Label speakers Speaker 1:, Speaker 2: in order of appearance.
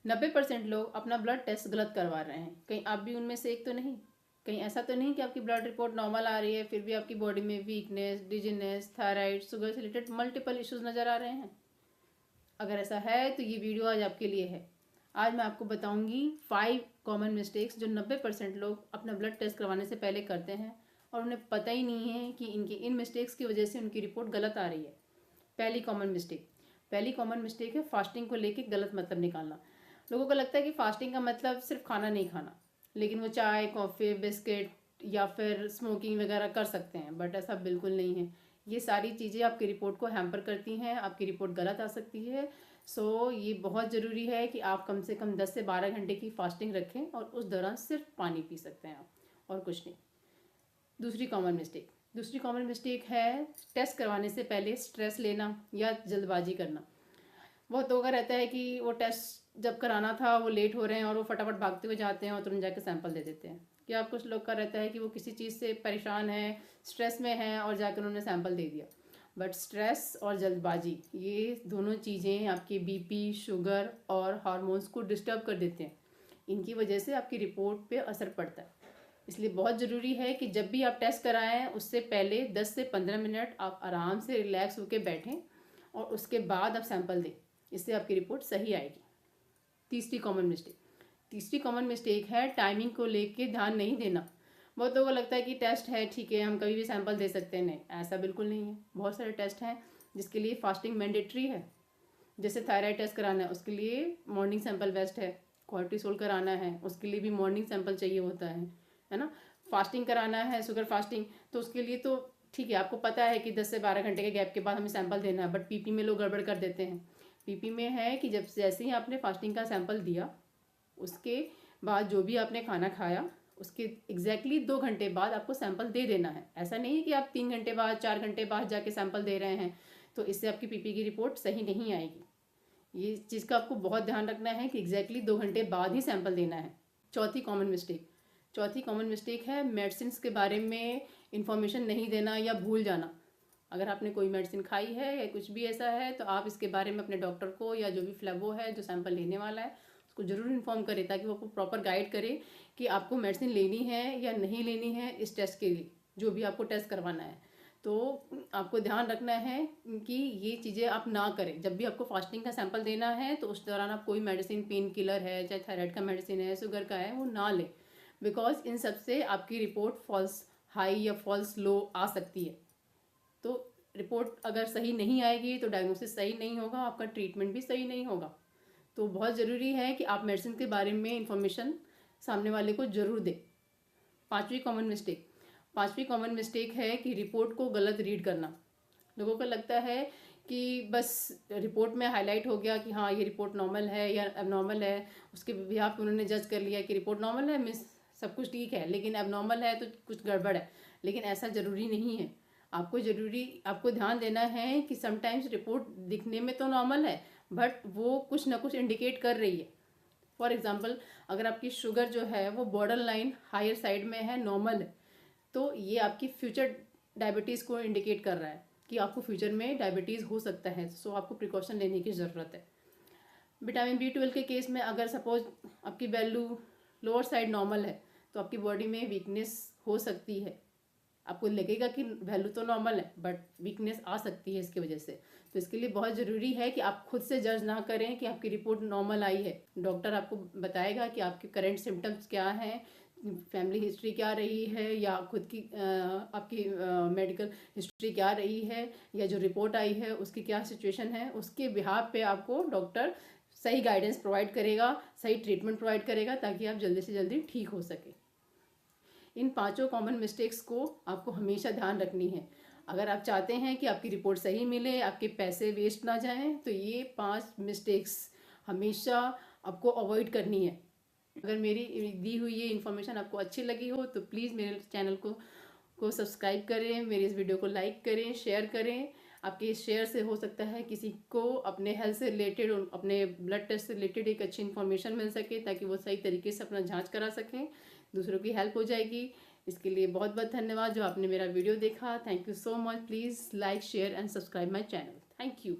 Speaker 1: 90% लोग अपना blood test गलत करवा रहे हैं। कहीं आप भी उनमें से एक तो नहीं? कहीं ऐसा तो नहीं कि आपकी ब्लड रिपोर्ट नॉर्मल आ रही है फिर भी आपकी बॉडी में वीकनेस, डिजीनेस, थायराइड, शुगर से रिलेटेड मल्टीपल इश्यूज नज़र आ रहे हैं? अगर ऐसा है तो ये वीडियो आज आपके लिए है। आज मैं आपको बताऊंगी 5 कॉमन मिस्टेक्स जो 90% लोग अपना ब्लड टेस्ट करवाने से पहले करते हैं और उन्हें पता ही नहीं है कि इनकी इन मिस्टेक्स की वजह से उनकी रिपोर्ट गलत आ रही है। पहली कॉमन मिस्टेक है फास्टिंग को लेके गलत मतलब निकालना। लोगों को लगता है कि फास्टिंग का मतलब सिर्फ खाना नहीं खाना, लेकिन वो चाय, कॉफ़ी, बिस्किट या फिर स्मोकिंग वगैरह कर सकते हैं, बट ऐसा बिल्कुल नहीं है। ये सारी चीज़ें आपकी रिपोर्ट को हैम्पर करती हैं, आपकी रिपोर्ट गलत आ सकती है। ये बहुत ज़रूरी है कि आप कम से कम 10 से 12 घंटे की फास्टिंग रखें और उस दौरान सिर्फ पानी पी सकते हैं आप और कुछ नहीं। दूसरी कॉमन मिस्टेक है टेस्ट करवाने से पहले स्ट्रेस लेना या जल्दबाजी करना। बहुत लोगों का रहता है कि वो टेस्ट जब कराना था वो लेट हो रहे हैं और वो फटाफट भागते हुए जाते हैं और तुरंत जाके सैंपल दे देते हैं। या कुछ लोग का रहता है कि वो किसी चीज़ से परेशान है, स्ट्रेस में है और जाकर उन्होंने सैंपल दे दिया। बट स्ट्रेस और जल्दबाजी ये दोनों चीज़ें आपके बीपी, शुगर और हार्मोन्स को डिस्टर्ब कर देते हैं। इनकी वजह से आपकी रिपोर्ट पे असर पड़ता है। इसलिए बहुत ज़रूरी है कि जब भी आप टेस्ट कराएं उससे पहले 10 से 15 मिनट आप आराम से रिलैक्स होकर बैठें और उसके बाद आप सैंपल दें। इससे आपकी रिपोर्ट सही आएगी। तीसरी कॉमन मिस्टेक है टाइमिंग को लेके ध्यान नहीं देना। बहुत लोगों को लगता है कि टेस्ट है, ठीक है, हम कभी भी सैंपल दे सकते हैं। नहीं, ऐसा बिल्कुल नहीं है। बहुत सारे टेस्ट हैं जिसके लिए फास्टिंग मैंडेटरी है। जैसे थायराइड टेस्ट कराना है उसके लिए मॉर्निंग सैंपल बेस्ट है। कॉर्टिसोल कराना है उसके लिए भी मॉर्निंग सैंपल चाहिए होता है ना। फास्टिंग कराना है, शुगर फास्टिंग, तो उसके लिए तो ठीक है, आपको पता है कि 10 से 12 घंटे के गैप के बाद हमें सैंपल देना है। बट पीपी में लोग गड़बड़ कर देते हैं। पीपी में है कि जब जैसे ही आपने फास्टिंग का सैंपल दिया उसके बाद जो भी आपने खाना खाया उसके एग्जैक्टली 2 घंटे बाद आपको सैंपल दे देना है। ऐसा नहीं है कि आप 3 घंटे बाद, 4 घंटे बाद जाके सैंपल दे रहे हैं, तो इससे आपकी पीपी की रिपोर्ट सही नहीं आएगी। ये चीज़ का आपको बहुत ध्यान रखना है कि एग्जैक्टली 2 घंटे बाद ही सैंपल देना है। चौथी कॉमन मिस्टेक है मेडिसिन के बारे में इंफॉर्मेशन नहीं देना या भूल जाना। अगर आपने कोई मेडिसिन खाई है या कुछ भी ऐसा है तो आप इसके बारे में अपने डॉक्टर को या जो भी फ्लैबो है जो सैंपल लेने वाला है उसको ज़रूर इन्फॉर्म करें, ताकि वो आपको प्रॉपर गाइड करे कि आपको मेडिसिन लेनी है या नहीं लेनी है इस टेस्ट के लिए, जो भी आपको टेस्ट करवाना है। तो आपको ध्यान रखना है कि ये चीज़ें आप ना करें। जब भी आपको फास्टिंग का सैंपल देना है तो उस दौरान आप कोई मेडिसिन, पेन किलर है, चाहे थायराइड का मेडिसिन है, शुगर का है, वो ना लें। बिकॉज इन सब से आपकी रिपोर्ट फॉल्स हाई या फॉल्स लो आ सकती है। तो रिपोर्ट अगर सही नहीं आएगी तो डायग्नोसिस सही नहीं होगा, आपका ट्रीटमेंट भी सही नहीं होगा। तो बहुत ज़रूरी है कि आप मेडिसिन के बारे में इंफॉर्मेशन सामने वाले को ज़रूर दें। पांचवी कॉमन मिस्टेक है कि रिपोर्ट को गलत रीड करना। लोगों को लगता है कि बस रिपोर्ट में हाईलाइट हो गया कि हाँ ये रिपोर्ट नॉर्मल है या एबनॉर्मल है, उसके बिहाफ पे उन्होंने जज कर लिया कि रिपोर्ट नॉर्मल है, मीन्स सब कुछ ठीक है, लेकिन एबनॉर्मल है तो कुछ गड़बड़ है। लेकिन ऐसा ज़रूरी नहीं है। आपको ध्यान देना है कि समटाइम्स रिपोर्ट दिखने में तो नॉर्मल है बट वो कुछ ना कुछ इंडिकेट कर रही है। फॉर एग्जांपल, अगर आपकी शुगर जो है वो बॉर्डर लाइन हायर साइड में है, नॉर्मल है, तो ये आपकी फ्यूचर डायबिटीज़ को इंडिकेट कर रहा है कि आपको फ्यूचर में डायबिटीज़ हो सकता है। सो आपको प्रिकॉशन लेने की ज़रूरत है। विटामिन B12 के केस में अगर सपोज आपकी वैल्यू लोअर साइड नॉर्मल है तो आपकी बॉडी में वीकनेस हो सकती है। आपको लगेगा कि वैल्यू तो नॉर्मल है बट वीकनेस आ सकती है इसकी वजह से। तो इसके लिए बहुत ज़रूरी है कि आप खुद से जज ना करें कि आपकी रिपोर्ट नॉर्मल आई है। डॉक्टर आपको बताएगा कि आपके करंट सिम्टम्स क्या हैं, फैमिली हिस्ट्री क्या रही है, या खुद की आपकी मेडिकल हिस्ट्री क्या रही है, या जो रिपोर्ट आई है उसकी क्या सिचुएशन है। उसके बिहाफ पे आपको डॉक्टर सही गाइडेंस प्रोवाइड करेगा, सही ट्रीटमेंट प्रोवाइड करेगा, ताकि आप जल्दी से जल्दी ठीक हो सके। इन 5 कॉमन मिस्टेक्स को आपको हमेशा ध्यान रखनी है। अगर आप चाहते हैं कि आपकी रिपोर्ट सही मिले, आपके पैसे वेस्ट ना जाएं, तो ये 5 मिस्टेक्स हमेशा आपको अवॉइड करनी है। अगर मेरी दी हुई ये इन्फॉर्मेशन आपको अच्छी लगी हो तो प्लीज़ मेरे चैनल को सब्सक्राइब करें, मेरे इस वीडियो को लाइक करें, शेयर करें। आपके इस शेयर से हो सकता है किसी को अपने हेल्थ से रिलेटेड, अपने ब्लड टेस्ट से रिलेटेड एक अच्छी इन्फॉर्मेशन मिल सके, ताकि वो सही तरीके से अपना जांच करा सकें, दूसरों की हेल्प हो जाएगी। इसके लिए बहुत बहुत धन्यवाद जो आपने मेरा वीडियो देखा। Thank you so much. Please like, share and subscribe my channel. Thank you.